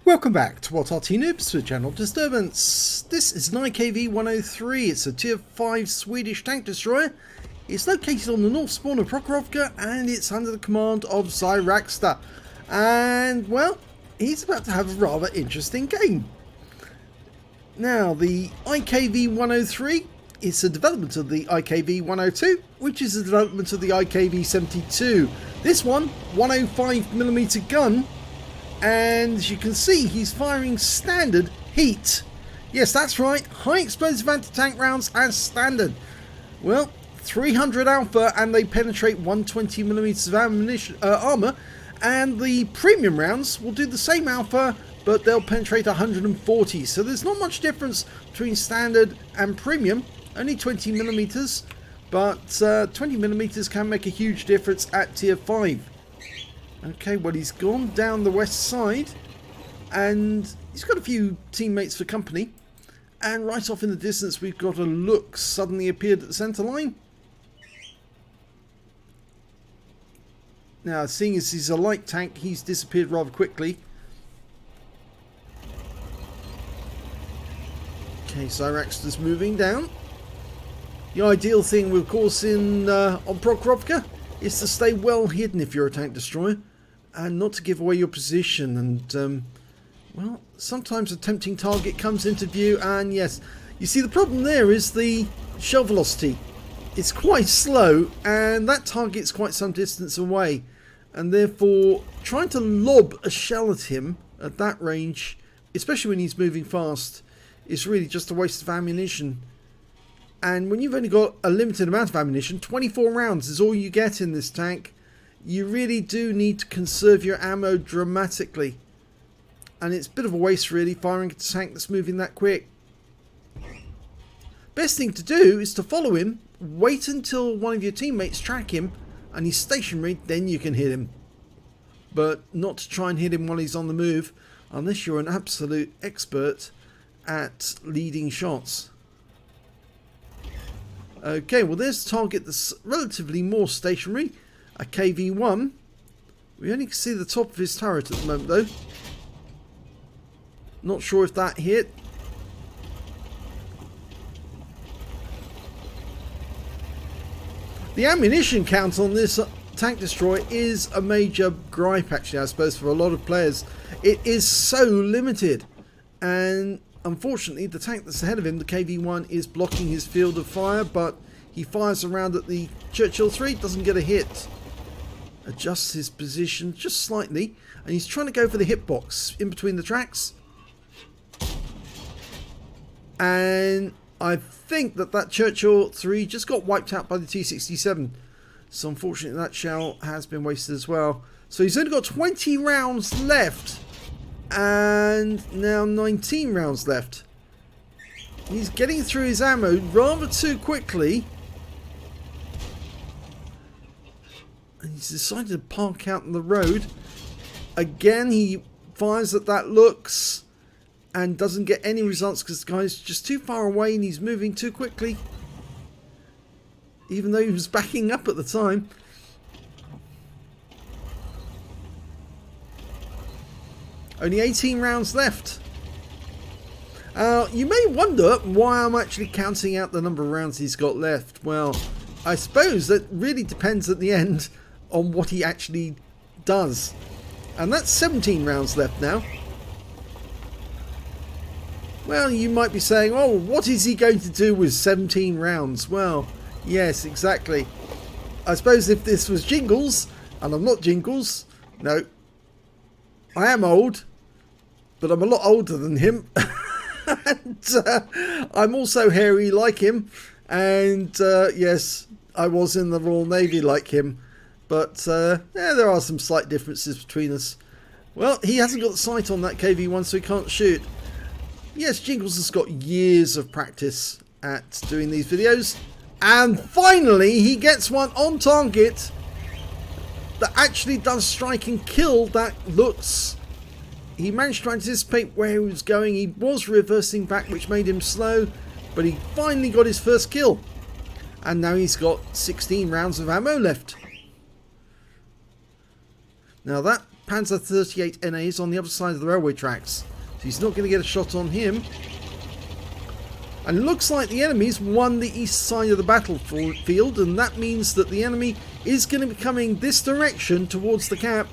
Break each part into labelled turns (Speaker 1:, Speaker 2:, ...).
Speaker 1: Welcome back to what Arty Noobs for Channel Disturbance. This is an IKV-103. It's a tier 5 Swedish tank destroyer. It's located on the north spawn of Prokhorovka and it's under the command of Zyriakster. And, well, he's about to have a rather interesting game. Now, the IKV-103 is a development of the IKV-102, which is a development of the IKV-72. This one, 105mm gun. And as you can see, he's firing standard heat. Yes, that's right, high explosive anti-tank rounds as standard. Well, 300 alpha and they penetrate 120mm of ammunition, armor, and the premium rounds will do the same alpha, but they'll penetrate 140. So there's not much difference between standard and premium, only 20mm, but 20mm can make a huge difference at tier 5. Okay, well, he's gone down the west side and he's got a few teammates for company, and right off in the distance we've got a Lux suddenly appeared at the centre line. Now, seeing as he's a light tank, he's disappeared rather quickly. Okay, Zyriakster's moving down. The ideal thing, of course, on Prokhorovka is to stay well hidden if you're a tank destroyer, and not to give away your position. And well, sometimes a tempting target comes into view, and yes, you see the problem there is the shell velocity. It's quite slow and that target's quite some distance away, and therefore trying to lob a shell at him at that range, especially when he's moving fast, is really just a waste of ammunition. And when you've only got a limited amount of ammunition, 24 rounds is all you get in this tank, you really do need to conserve your ammo dramatically. And it's a bit of a waste really, firing at a tank that's moving that quick. Best thing to do is to follow him, wait until one of your teammates track him and he's stationary, then you can hit him. But not to try and hit him while he's on the move, unless you're an absolute expert at leading shots. Okay, well, there's a target that's relatively more stationary, a KV-1. We only can see the top of his turret at the moment though. Not sure if that hit. The ammunition count on this tank destroyer is a major gripe actually, I suppose, for a lot of players. It is so limited, and unfortunately, the tank that's ahead of him, the KV-1, is blocking his field of fire, but he fires around at the Churchill 3, doesn't get a hit. Adjusts his position just slightly, and he's trying to go for the hitbox in between the tracks. And I think that Churchill 3 just got wiped out by the T-67. So unfortunately, that shell has been wasted as well. So he's only got 20 rounds left. And now 19 rounds left. He's getting through his ammo rather too quickly. And he's decided to park out on the road. Again, he fires at that Lux and doesn't get any results because the guy's just too far away and he's moving too quickly. Even though he was backing up at the time. Only 18 rounds left. You may wonder why I'm actually counting out the number of rounds he's got left. Well, I suppose that really depends at the end on what he actually does. And that's 17 rounds left now. Well, you might be saying, oh, what is he going to do with 17 rounds? Well, yes, exactly. I suppose if this was Jingles, and I'm not Jingles, no. I am old, but I'm a lot older than him. And I'm also hairy like him. And yes, I was in the Royal Navy like him. But yeah, there are some slight differences between us. Well, he hasn't got the sight on that KV-1, so he can't shoot. Yes, Jingles has got years of practice at doing these videos. And finally, he gets one on target that actually does strike and kill that Lux. He managed to anticipate where he was going. He was reversing back, which made him slow, but he finally got his first kill. And now he's got 16 rounds of ammo left. Now that Panzer 38 NA is on the other side of the railway tracks. So he's not going to get a shot on him. And it looks like the enemy's won the east side of the battlefield, and that means that the enemy is going to be coming this direction towards the cap.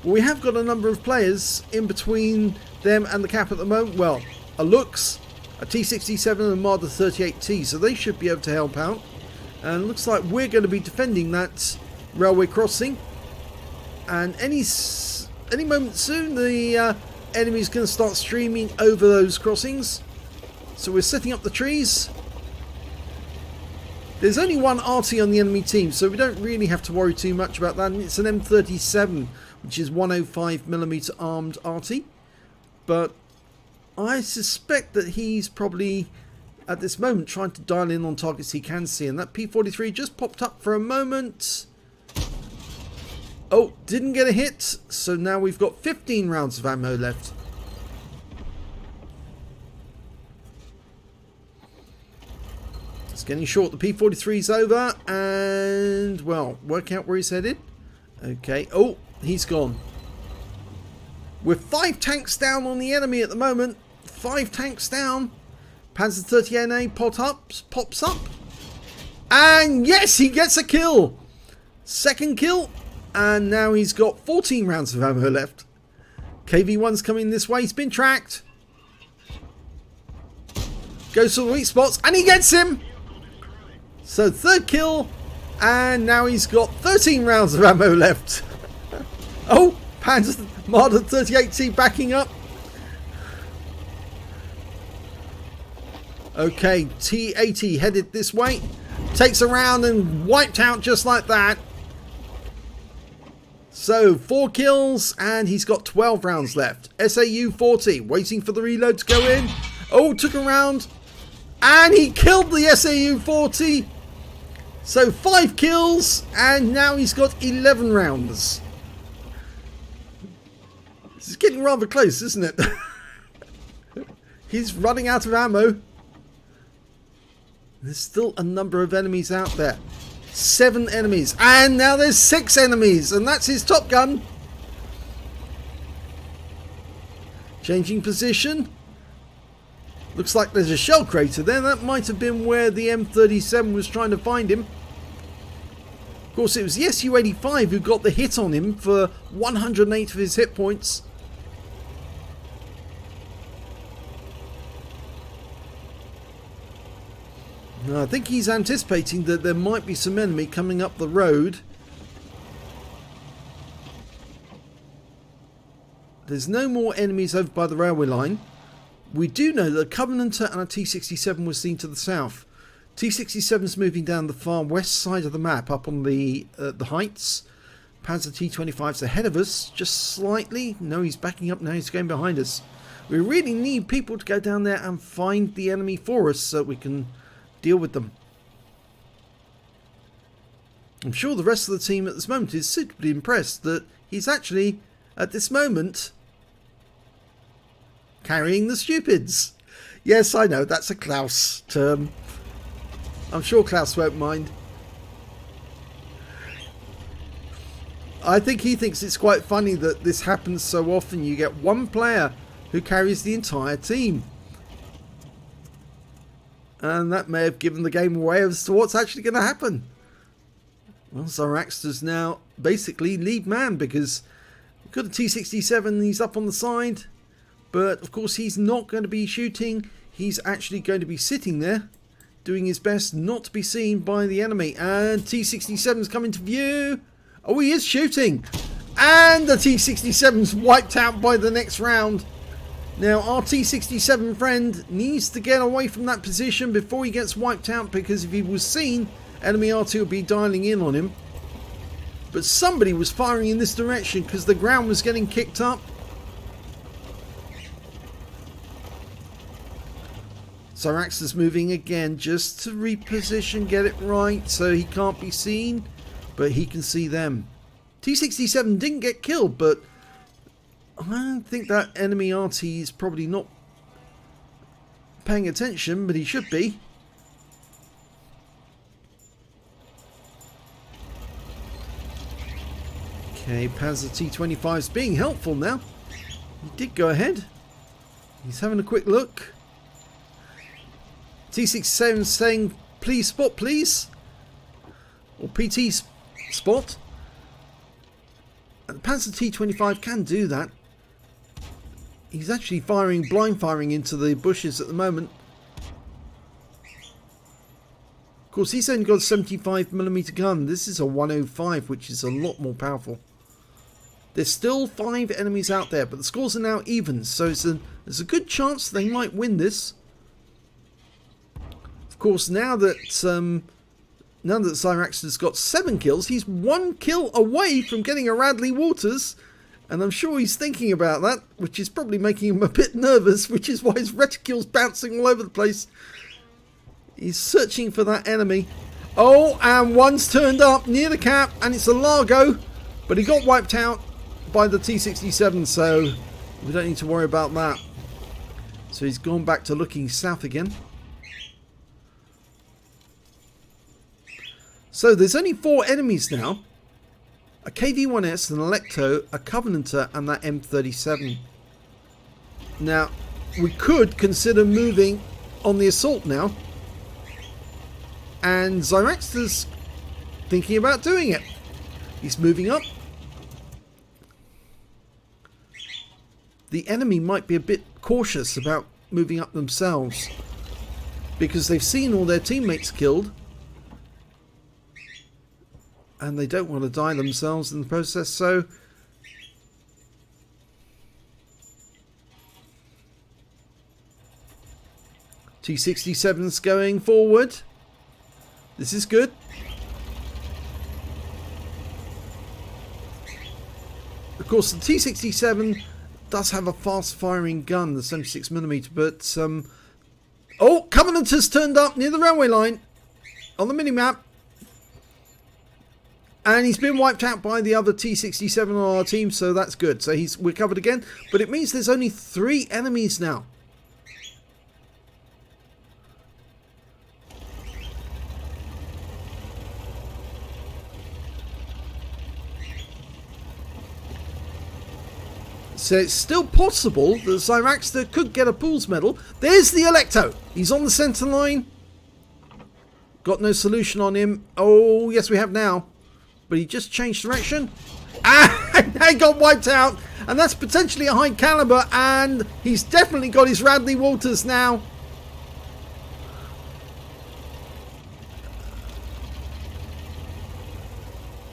Speaker 1: But we have got a number of players in between them and the cap at the moment. Well, a Lux, a T67 and a Marder 38T, so they should be able to help out. And it looks like we're going to be defending that railway crossing. And any moment soon, the enemy's going to start streaming over those crossings. So we're setting up the trees. There's only one Arty on the enemy team, so we don't really have to worry too much about that. And it's an M37, which is 105mm armed Arty. But I suspect that he's probably, at this moment, trying to dial in on targets he can see. And that P43 just popped up for a moment. Oh, didn't get a hit. So now we've got 15 rounds of ammo left. It's getting short. The P43's over. And, well, work out where he's headed. Okay. Oh, he's gone. With 5 tanks down on the enemy at the moment. 5 tanks down. Panzer 30 NA pops up. And yes, he gets a kill. Second kill. And now he's got 14 rounds of ammo left. KV-1's coming this way. He's been tracked. Goes to the weak spots. And he gets him. So third kill. And now he's got 13 rounds of ammo left. Oh, Panzer Marder 38T backing up. Okay, T80 headed this way. Takes a round and wiped out just like that. So 4 kills and he's got 12 rounds left. SAU 40 waiting for the reload to go in. Oh, took a round and he killed the SAU 40. So 5 kills and now he's got 11 rounds. This is getting rather close, isn't it? He's running out of ammo. There's still a number of enemies out there. 7 enemies. And now there's 6 enemies. And that's his top gun. Changing position. Looks like there's a shell crater there. That might have been where the M37 was trying to find him. Of course, it was the Su-85 who got the hit on him for 108 of his hit points. I think he's anticipating that there might be some enemy coming up the road. There's no more enemies over by the railway line. We do know that a Covenanter and a T67 was seen to the south. T67's moving down the far west side of the map, up on the heights. Panzer T25's ahead of us, just slightly. No, he's backing up now, he's going behind us. We really need people to go down there and find the enemy for us so we can deal with them. I'm sure the rest of the team at this moment is suitably impressed that he's actually, at this moment, carrying the stupids. Yes, I know, that's a Klaus term. I'm sure Klaus won't mind. I think he thinks it's quite funny that this happens so often. You get one player who carries the entire team. And that may have given the game away as to what's actually going to happen. Well, Zyriakster's now basically lead man because we've got a T67, he's up on the side. But of course he's not going to be shooting. He's actually going to be sitting there, doing his best not to be seen by the enemy. And T67's coming to view. Oh, he is shooting. And the T67's wiped out by the next round. Now, our T67 friend needs to get away from that position before he gets wiped out, because if he was seen, enemy R2 would be dialing in on him. But somebody was firing in this direction because the ground was getting kicked up. Zyriakster's moving again just to reposition, get it right so he can't be seen, but he can see them. T67 didn't get killed, but I don't think that enemy RT is probably not paying attention, but he should be. Okay, Panzer T25 is being helpful now. He did go ahead. He's having a quick look. T67 saying, please spot, please. Or PT spot. And the Panzer T25 can do that. He's actually firing, blind firing into the bushes at the moment. Of course, he's only got a 75mm gun. This is a 105, which is a lot more powerful. There's still 5 enemies out there, but the scores are now even, so there's a good chance they might win this. Of course, now that Zyriakster's got 7 kills, he's 1 kill away from getting a Radley Walters, and I'm sure he's thinking about that, which is probably making him a bit nervous, which is why his reticule's bouncing all over the place. He's searching for that enemy. Oh, and one's turned up near the cap, and it's a Largo, but he got wiped out by the T67, so we don't need to worry about that. So he's gone back to looking south again. So there's only 4 enemies now. A KV-1S, an Electo, a Covenanter, and that M37. Now, we could consider moving on the assault now. And Zyriakster's thinking about doing it. He's moving up. The enemy might be a bit cautious about moving up themselves, because they've seen all their teammates killed. And they don't want to die themselves in the process, so... T67's going forward. This is good. Of course, the T67 does have a fast-firing gun, the 76mm, but... Oh, Covenanter's turned up near the railway line on the minimap. And he's been wiped out by the other T67 on our team, so that's good. So we're covered again, but it means there's only 3 enemies now. So it's still possible that Zyriakster could get a Pools medal. There's the Electo. He's on the centre line. Got no solution on him. Oh, yes, we have now. But he just changed direction. And he got wiped out. And that's potentially a high caliber. And he's definitely got his Radley Walters now.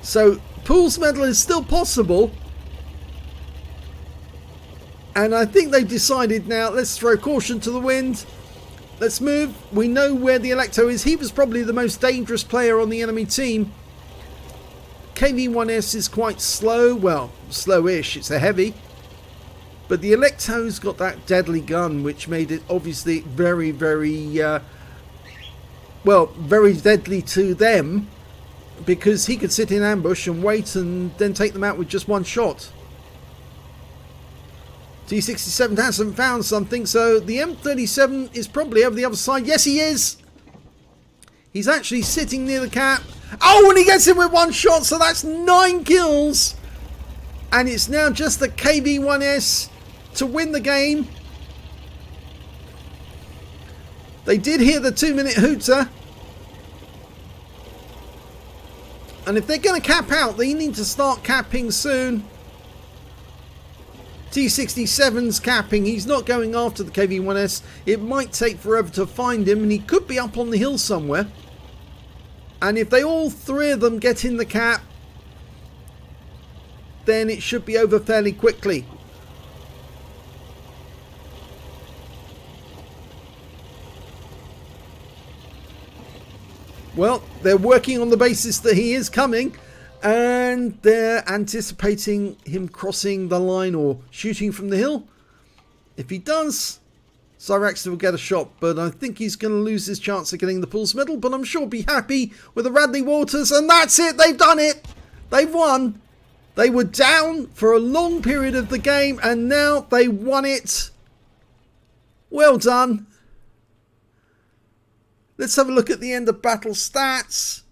Speaker 1: So, Pools medal is still possible. And I think they've decided now, let's throw caution to the wind. Let's move. We know where the Electo is. He was probably the most dangerous player on the enemy team. KV-1S is quite slow. Well, slowish. It's a heavy. But the Electo's got that deadly gun, which made it obviously very, very, very deadly to them. Because he could sit in ambush and wait and then take them out with just one shot. T67 hasn't found something, so the M37 is probably over the other side. Yes, he is. He's actually sitting near the cap. Oh, and he gets him with one shot, so that's 9 kills. And it's now just the KV-1S to win the game. They did hear the 2-minute hooter. And if they're going to cap out, they need to start capping soon. T67's capping. He's not going after the KV-1S. It might take forever to find him, and he could be up on the hill somewhere. And if they all 3 of them get in the cap, then it should be over fairly quickly. Well, they're working on the basis that he is coming. And they're anticipating him crossing the line or shooting from the hill. If he does, Zyriakster will get a shot, but I think he's going to lose his chance of getting the Pools medal. But I'm sure he'll be happy with the Radley Walters, and that's it. They've done it. They've won. They were down for a long period of the game, and now they won it. Well done. Let's have a look at the end of battle stats.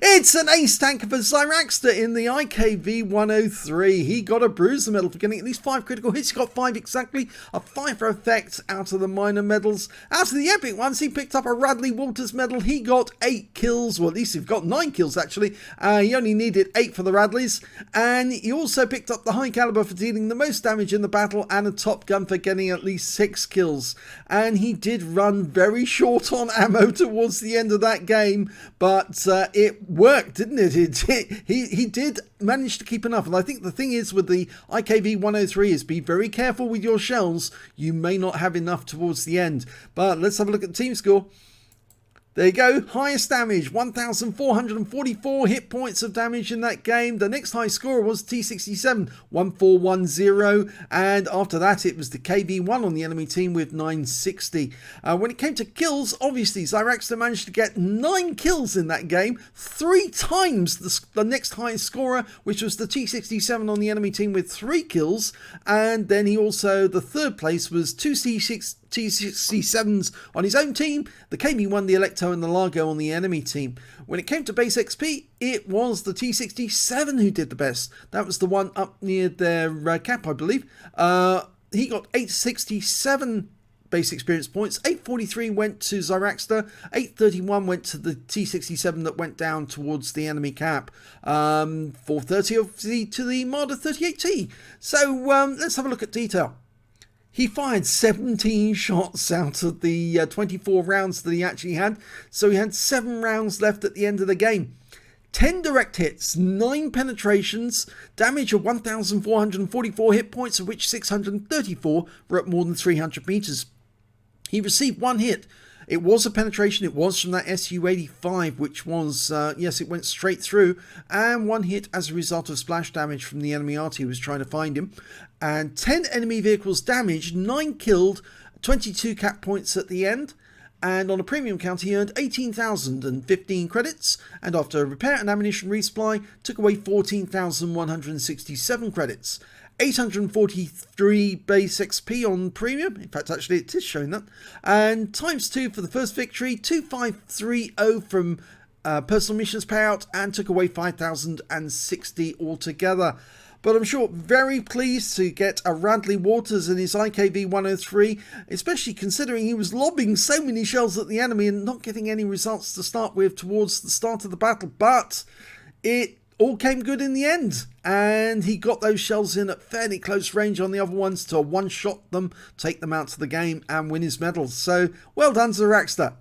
Speaker 1: It's an ace tanker for Zyriakster in the IKV-103. He got a bruiser medal for getting at least 5 critical hits. He got 5 exactly, a 5 for effect out of the minor medals. Out of the epic ones, he picked up a Radley Walters Medal. He got 8 kills, well at least he got 9 kills actually. He only needed 8 for the Radleys. And he also picked up the high caliber for dealing the most damage in the battle and a top gun for getting at least 6 kills. And he did run very short on ammo towards the end of that game, but it worked, didn't it? He did manage to keep enough. And I think the thing is with the IKV-103 is be very careful with your shells. You may not have enough towards the end. But let's have a look at the team score. There you go, highest damage, 1,444 hit points of damage in that game. The next high scorer was T67, 1410, and after that it was the KV1 on the enemy team with 960. When it came to kills, obviously Zyriakster managed to get 9 kills in that game, 3 times the next highest scorer, which was the T67 on the enemy team with 3 kills, and then he also, the third place was 2 T67s on his own team, the KV1, the Electo and the Largo on the enemy team. When it came to base XP, it was the T67 who did the best. That was the one up near their cap, I believe. He got 867 base experience points, 843 went to Zyriakster, 831 went to the T67 that went down towards the enemy cap, 430 obviously to the Marder 38T. So let's have a look at detail. He fired 17 shots out of the 24 rounds that he actually had. So he had 7 rounds left at the end of the game. 10 direct hits, 9 penetrations, damage of 1,444 hit points, of which 634 were at more than 300 meters. He received 1 hit. It was a penetration, it was from that Su-85, which was, yes, it went straight through, and 1 hit as a result of splash damage from the enemy Arty who was trying to find him. And 10 enemy vehicles damaged, 9 killed, 22 cap points at the end. And on a premium count, he earned 18,015 credits, and after a repair and ammunition resupply, took away 14,167 credits. 843 base XP on premium, in fact actually it is showing that, and ×2 for the first victory, 2530 from personal missions payout, and took away 5,060 altogether. But I'm sure very pleased to get a Radley Walters in his IKV-103, especially considering he was lobbing so many shells at the enemy and not getting any results to start with towards the start of the battle. But it all came good in the end, and he got those shells in at fairly close range on the other ones to one-shot them, take them out to the game and win his medals. So well done, Zyriakster.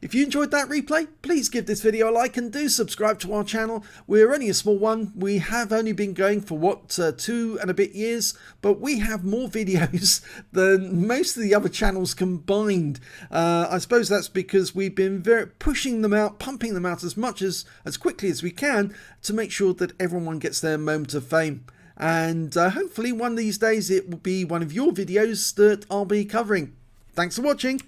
Speaker 1: If you enjoyed that replay, please give this video a like and do subscribe to our channel. We're only a small one. We have only been going for what, 2 and a bit years, but we have more videos than most of the other channels combined. I suppose that's because we've been pushing them out, pumping them out as quickly as we can to make sure that everyone gets their moment of fame. And hopefully one of these days it will be one of your videos that I'll be covering. Thanks for watching.